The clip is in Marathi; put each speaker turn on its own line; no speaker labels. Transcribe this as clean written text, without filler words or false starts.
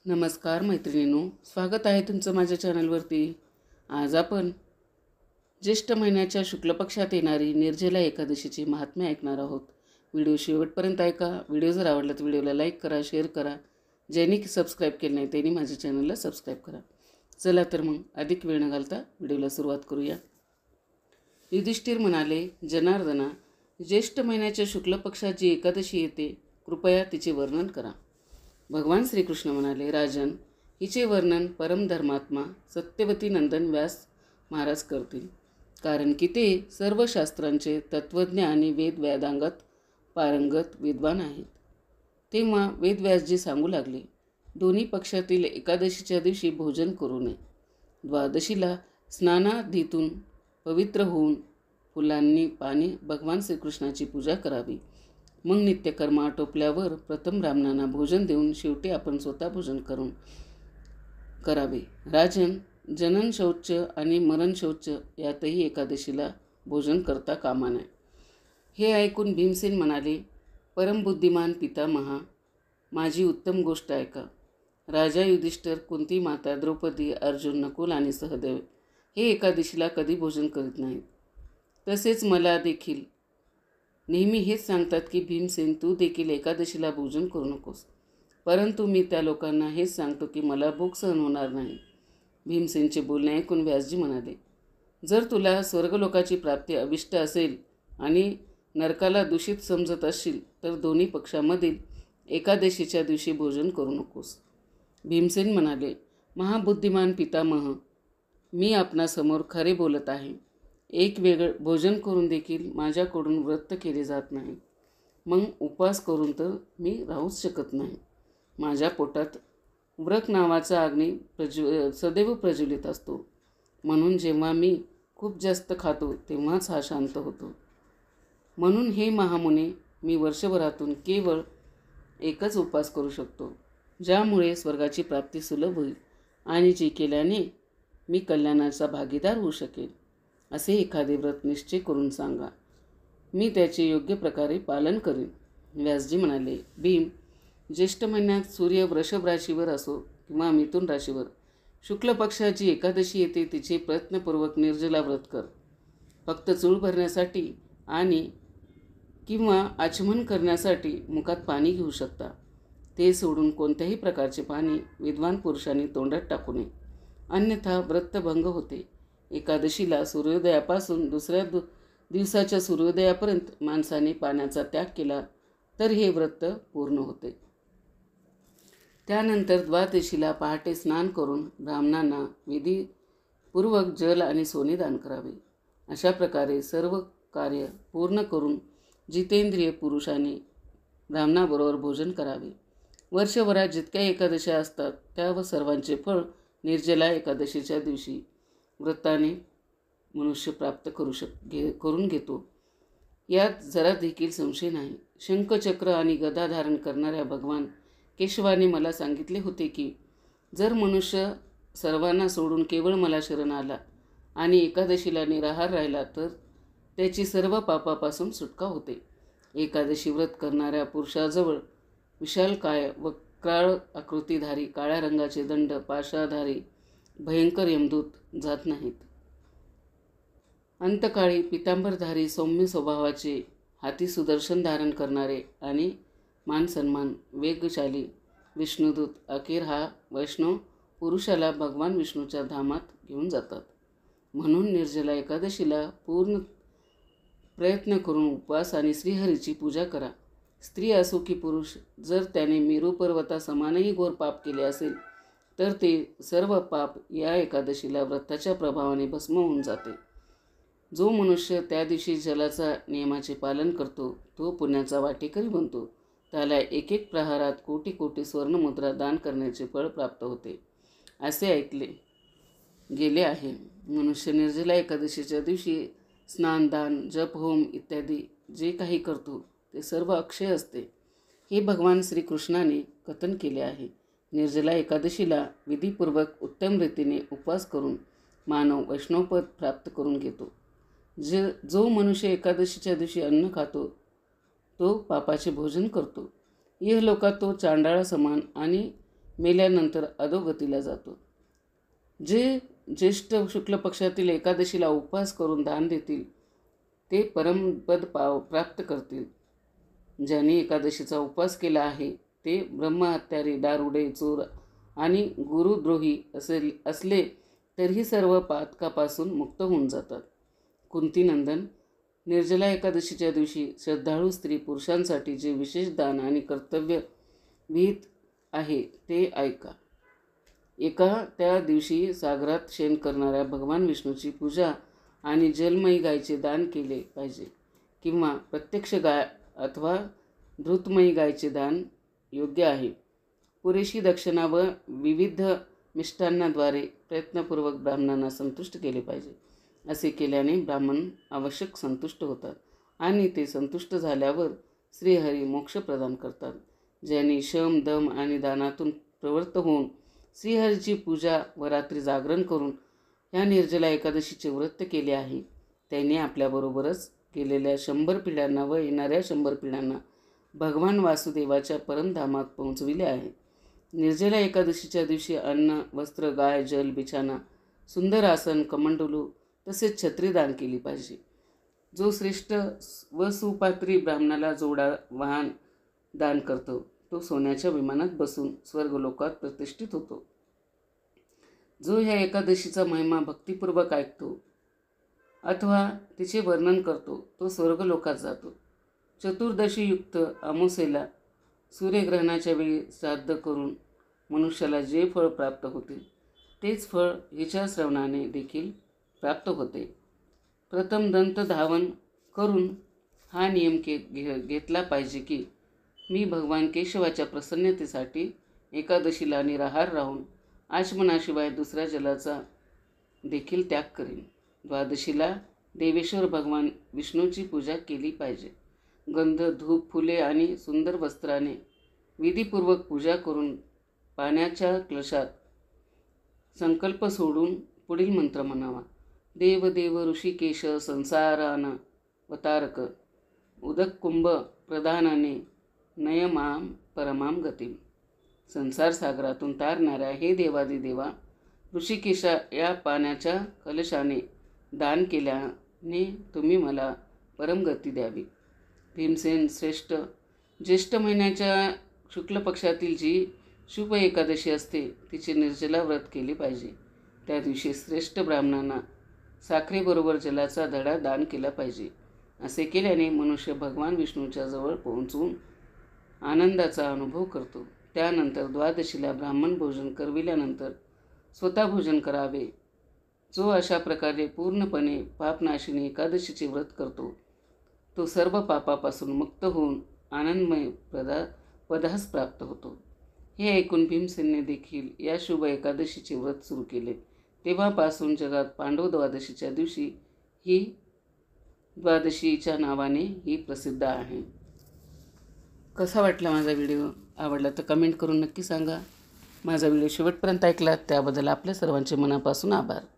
नमस्कार मैत्रिणींनो, स्वागत आहे तुमचं माझ्या चॅनलवरती। आज आपण ज्येष्ठ महिन्याच्या शुक्ल पक्षात येणारी निर्जला एकादशीची महात्म्य ऐकणार आहोत। व्हिडिओ शेवटपर्यंत ऐका। व्हिडिओ जर आवडला तर व्हिडिओला लाईक करा, शेअर करा। ज्यांनी सबस्क्राईब केलं नाही त्यांनी माझ्या चॅनलला सबस्क्राईब करा। चला तर मग अधिक वेळ न घालता व्हिडिओला सुरुवात करूया। युधिष्ठिर म्हणाले, जनार्दना, ज्येष्ठ महिन्याच्या शुक्ल पक्षात जी एकादशी येते, कृपया तिचे वर्णन करा। भगवान श्रीकृष्ण म्हणाले, राजन, हिचे वर्णन परमधर्मात्मा सत्यवती नंदन व्यास महाराज करतील, कारण की ते सर्व शास्त्रांचे तत्त्वज्ञ आणि वेदांगात पारंगत विद्वान आहेत। तेव्हा वेदव्यासजी सांगू लागले, दोन्ही पक्षातील एकादशीच्या दिवशी भोजन करू नये। द्वादशीला स्नानादीतून पवित्र होऊन फुलांनी पाणी भगवान श्रीकृष्णाची पूजा करावी। मग नित्यकर्म आटोपल्यावर प्रथम ब्राह्मणांना भोजन देऊन शेवटी आपण स्वतः भोजन करावे। राजन, जनन शौच आणि मरण शौच यातही एकादशीला भोजन करता कामा नये। हे ऐकून भीमसेन म्हणाले, परमबुद्धिमान पितामहा, माझी उत्तम गोष्ट ऐका। राजा युधिष्ठिर, कुंती माता, द्रौपदी, अर्जुन, नकुल आणि सहदेव हे एकादशीला कधी भोजन करीत नाहीत। तसेच मला देखील नेहमी हेच सांगतात की भीमसेन, तू देखील एकादशीला भोजन करू नकोस, परंतु मी त्या लोकांना हेच सांगतो की मला भूक सहन होणार नाही। भीमसेनचे बोलणे ऐकून व्यासजी म्हणाले, जर तुला स्वर्गलोकाची प्राप्ती अभिष्ट असेल आणि नरकाला दूषित समजत असशील तर दोन्ही पक्षामधील एकादशीच्या दिवशी भोजन करू नकोस। भीमसेन म्हणाले, महाबुद्धिमान पितामह, मी आपणासमोर खरे बोलत आहे। एक वेळ भोजन करून देखील माझ्याकडून व्रत केले जात नाही, मग उपवास करून तर मी राहूच शकत नाही। माझ्या पोटात व्रत नावाचा अग्नी सदैव प्रज्वलित असतो, म्हणून जेव्हा मी खूप जास्त खातो तेव्हाच हा शांत होतो। म्हणून हे महामुने, मी वर्षभरातून केवळ एकच उपवास करू शकतो, ज्यामुळे स्वर्गाची प्राप्ती सुलभ होईल आणि जे केल्याने मी कल्याणाचा भागीदार होऊ शकेल असे एखादे व्रत निश्चय करून सांगा, मी त्याचे योग्य प्रकारे पालन करीन। व्यासजी म्हणाले, भीम, ज्येष्ठ महिन्यात सूर्य वृषभ राशीवर असो किंवा मिथुन राशीवर शुक्ल पक्षात जी एकादशी येते तिचे प्रयत्नपूर्वक निर्जला व्रत कर। फक्त चूळ भरण्यासाठी आणि किंवा आचमन करण्यासाठी मुखात पाणी घेऊ शकता, ते सोडून कोणत्याही प्रकारचे पाणी विद्वान पुरुषांनी तोंडात टाकू नये, अन्यथा व्रतभंग होते। एकादशीला सूर्योदयापासून दुसऱ्या दिवसाच्या सूर्योदयापर्यंत माणसाने पाण्याचा त्याग केला तर हे व्रत पूर्ण होते। त्यानंतर द्वादशीला पहाटे स्नान करून ब्राह्मणांना विधीपूर्वक जल आणि सोने दान करावे। अशा प्रकारे सर्व कार्य पूर्ण करून जितेंद्रिय पुरुषाने ब्राह्मणाबरोबर भोजन करावे। वर्षभरात जितक्या एकादशा असतात त्या सर्वांचे फळ निर्जला एकादशीच्या दिवशी व्रताने मनुष्य प्राप्त करून घेतो, यात जरा देखील संशय नाही। शंखचक्र आणि गदा धारण करणाऱ्या भगवान केशवाने मला सांगितले होते की जर मनुष्य सर्वांना सोडून केवळ मला शरण आला आणि एकादशीला निराहार राहिला तर त्याची सर्व पापापासून सुटका होते। एकादशी व्रत करणाऱ्या पुरुषाजवळ विशालकाय व क्राळ आकृतीधारी काळ्या रंगाचे दंड पाशाधारी भयंकर यमदूत जात नाहीत। अंतकाळी पितांबरधारी सौम्य स्वभावाचे हाती सुदर्शन धारण करणारे आणि मानसन्मान वेगशाली विष्णुदूत अखेर हा वैष्णव पुरुषाला भगवान विष्णूच्या धामात घेऊन जातात। म्हणून निर्जला एकादशीला पूर्ण प्रयत्न करून उपवास आणि श्रीहरीची पूजा करा। स्त्री असो की पुरुष, जर त्याने मेरू पर्वता समानही घोर पाप केले असेल तर ते सर्व पाप या एकादशीला व्रताच्या प्रभावाने भस्म होऊन जाते। जो मनुष्य त्या दिवशी जलाचा नियमाचे पालन करतो तो पुण्याचा वाटेकरी बनतो, त्याला एक एक प्रहारात कोटी कोटी स्वर्णमुद्रा दान करण्याचे फळ प्राप्त होते, असे ऐकले गेले आहे। मनुष्य निर्जला एकादशीच्या दिवशी स्नान, दान, जप, होम इत्यादी जे काही करतो ते सर्व अक्षय असते, हे भगवान श्रीकृष्णाने कथन केले आहे। निर्जला एकादशीला विधीपूर्वक उत्तम रीतीने उपवास करून मानव वैष्णवपद प्राप्त करून घेतो। जो मनुष्य एकादशीच्या दिवशी अन्न खातो तो पापाचे भोजन करतो। इहलोकात तो चांडाळा समान आणि मेल्यानंतर अधोगतीला जातो. जे ज्येष्ठ शुक्ल पक्षातील एकादशीला उपवास करून दान देतील ते परमपद प्राप्त करतील. ज्यांनी एकादशीचा उपवास केला आहे ते ब्रह्महत्यारे, दारुडे, चोर आणि गुरुद्रोही असले तरीही सर्व पातकापासून मुक्त होऊन जातात. कुंतीनंदन, निर्जला एकादशीच्या दिवशी श्रद्धाळू स्त्री पुरुषांसाठी जे विशेष दान आणि कर्तव्य विहित आहे ते ऐका. त्या दिवशी सागरात शेण करणाऱ्या भगवान विष्णूची पूजा आणि जलमयी गायीचे दान केले पाहिजे किंवा प्रत्यक्ष गाय अथवा धृतमयी गायीचे दान योग्य आहे. पुरेशी दक्षिणा व विविध मिष्टांनाद्वारे प्रयत्नपूर्वक ब्राह्मणांना संतुष्ट केले पाहिजे. असे केल्याने ब्राह्मण आवश्यक संतुष्ट होतात आणि ते संतुष्ट झाल्यावर श्रीहरी मोक्ष प्रदान करतात. ज्यांनी शम, दम आणि दानातून प्रवृत्त होऊन श्रीहरीची पूजा व रात्री जागरण करून ह्या निर्जला एकादशीचे व्रत केले आहे त्यांनी आपल्याबरोबरच गेलेल्या 100 पिढ्यांना व येणाऱ्या 100 पिढ्यांना भगवान वासुदेवाच्या परमधामात पोहोचविले आहे. निर्जला एकादशीच्या दिवशी अन्न, वस्त्र, गाय, जल, बिछाना, सुंदर आसन, कमंडलू तसेच छत्री दान केली पाहिजे. जो श्रेष्ठ व सुपात्री ब्राह्मणाला जोडा वाहन दान करतो तो सोन्याच्या विमानात बसून स्वर्गलोकात प्रतिष्ठित होतो. जो ह्या एकादशीचा महिमा भक्तिपूर्वक ऐकतो अथवा तिचे वर्णन करतो तो स्वर्गलोकात जातो. चतुर्दशीयुक्त अमावास्येला सूर्यग्रहणाच्या वेळी श्राद्ध करून मनुष्याला जे फळ प्राप्त होते तेच फळ हिच्या श्रवणाने देखील प्राप्त होते. प्रथम दंत धावन करून हा नियम घेतला पाहिजे की मी भगवान केशवाच्या प्रसन्नतेसाठी एकादशीला निराहार राहून आचमनाशिवाय दुसऱ्या जलाचा देखील त्याग करीन. द्वादशीला देवेश्वर भगवान विष्णूची पूजा केली पाहिजे. गंध, धूप, फुले आणि सुंदर वस्त्राने विधीपूर्वक पूजा करून पाण्याच्या कलशात संकल्प सोडून पुढील मंत्र म्हणावा. देव देव ऋषिकेश संसारानवतारक उदक कुंभ प्रधानाने नयमाम परमाम गतिम. संसार सागरातून तारणाऱ्या हे देवादिदेवा ऋषिकेशा, या पाण्याच्या कलशाने दान केल्याने तुम्ही मला परमगती द्यावी. भीमसेन श्रेष्ठ, ज्येष्ठ महिन्याच्या शुक्ल पक्षातील जी शुभ एकादशी असते तिचे निर्जला व्रत केले पाहिजे. त्या दिवशी श्रेष्ठ ब्राह्मणांना साखरेबरोबर जलाचा धडा दान केला पाहिजे. असे केल्याने मनुष्य भगवान विष्णूच्या जवळ पोहोचून आनंदाचा अनुभव करतो. त्यानंतर द्वादशीला ब्राह्मण भोजन करविल्यानंतर स्वतः भोजन करावे. जो अशा प्रकारे पूर्णपणे पापनाशिनी एकादशीचे व्रत करतो तो सर्व पापापासून मुक्त होऊन आनंदमय पदास प्राप्त होतो. हे ऐकून भीमसेनने देखील या शुभ एकादशीचे व्रत सुरू केले. तेव्हापासून जगात पांडव द्वादशीच्या दिवशी ही द्वादशीच्या नावाने ही प्रसिद्ध आहे. कसा वाटला माझा व्हिडिओ? आवडला तर कमेंट करून नक्की सांगा. माझा व्हिडिओ शेवटपर्यंत ऐकलात त्याबद्दल आपल्या सर्वांचे मनापासून आभार.